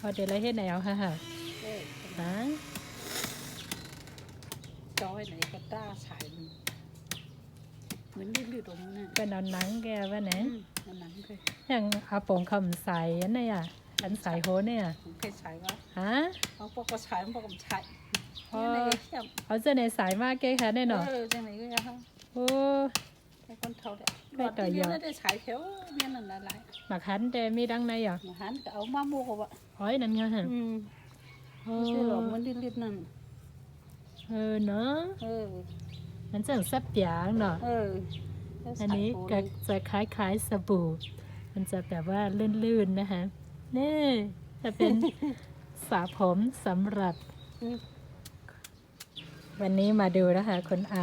เอาเดี๋ยวเราเฮ็ดไหนเอาค่ะฮะฮะจอยไหนก็ต้าฉายเหมือนดื้อๆตรงนั้น เป็นเอาหนังแกว่าไหนหนังเคยอย่างอาปงคำใสอันไหนอ่ะอันใสโหเนี่ยผมเคยฉายว่าฮะเอาพวกก็ฉายพวกก็ฉายเอาเจ้าในสายมากเก้ค่ะแน่นอนจังไหนก็ยังโอ้ไอ้คนเท่าเด็กหลอดที่นี่ได้ฉายเพียวเนี่ยนั่นอะไรหมักหันแต่มีดังในอ่ะหันก็เอามาโม่กับว่าอ๋อนั่นไงฮะไม่ใช่หรอกมันรีบๆนั่นเนาะมันจะซับยางเนาะอันนี้ก็จะคล้ายๆสบู่มันจะแบบว่าลื่นๆนะคะนี่จะเป็นสระผมสำหรับวันนี้มาดูนะคะคุณอ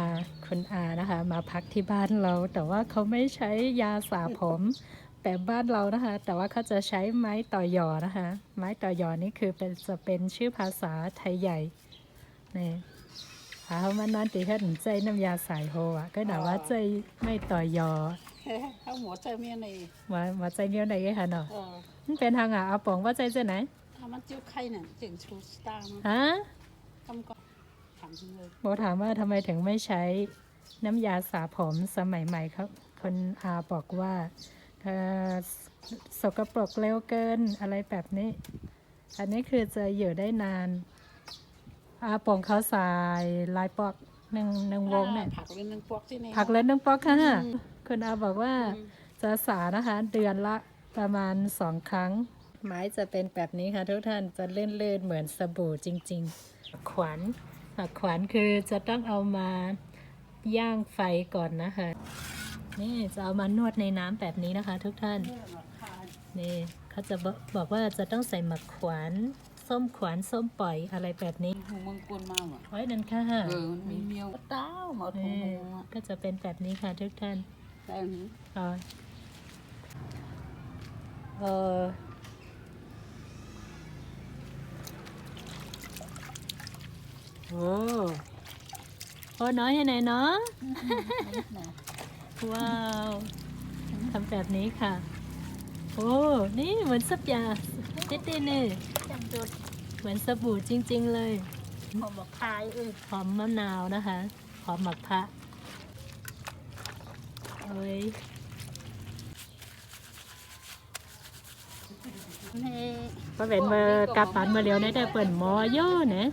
านะคะมาพักที่บ้านเราแต่ว่าเขาไม่ใช้ยาสระผมแบบบ้านเรานะคะแต่ว่าเขาจะใช้ไม้ต่อยอนะคะไม้ต่อยอนี่คือจะเป็นชื่อภาษาไทยใหญ่นี่เขามานอนตีเขาถึงใจน้ำยาสายโฮอ่ะก็ด่าว่าใจไม่ต่อยอเขาหมอใจเมียในว่าใจเมียในไงคะเนาะมันเป็นทางอาปองว่าใจเจ้าไหนมันจิ้วไข่เนี่ยจึงชูสตาร์ฮะทำก็ถามเลยโบถามว่าทำไมถึงไม่ใช้น้ำยาสระผมสมัยใหม่ครับคนอาบอกว่าสกปรกเร็วเกินอะไรแบบนี้อันนี้คือจะอยู่ได้นานอาปองเขาใส่ลายปอกหนึ่งวงเนี่ยผักเล่นหนึ่งปอกที่นี่ผักเล่นหนึ่งปอกค่ะคุณอาบอกว่าจะสานะคะเดือนละประมาณ2 ครั้งไม้จะเป็นแบบนี้ค่ะทุกท่านจะเลื่อนๆเหมือนสบู่จริงๆขวัญคือจะต้องเอามาย่างไฟก่อนนะคะนี่จะเอามานวดในน้ำแบบนี้นะคะทุกท่านนี่เขาจะบอกว่าจะต้องใส่หมักขวัญส้มขวัญส้มปล่อยอะไรแบบนี้หูมังกรมาหรอโอ้ยนั่นค่ะมันมีเมียวเต้าหมดหูก็จะเป็นแบบนี้ค่ะทุกท่านได้ไหมโอ้น้อยให้ไหนเนาะว้าวทำแบบนี้ค่ะโอ้นี่เหมือนซับยาติดนี่เหมือนสบู่จริงๆเลยหอมบักพายหอมมะนาวนะคะหอมหมักพะเอ้ยก็เป็นเบอร์กาปันมาเร็วได้เปิดหมอย่อเนี่ย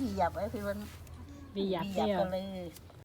บีหยับไอ้พี่วันบีหยับเดียว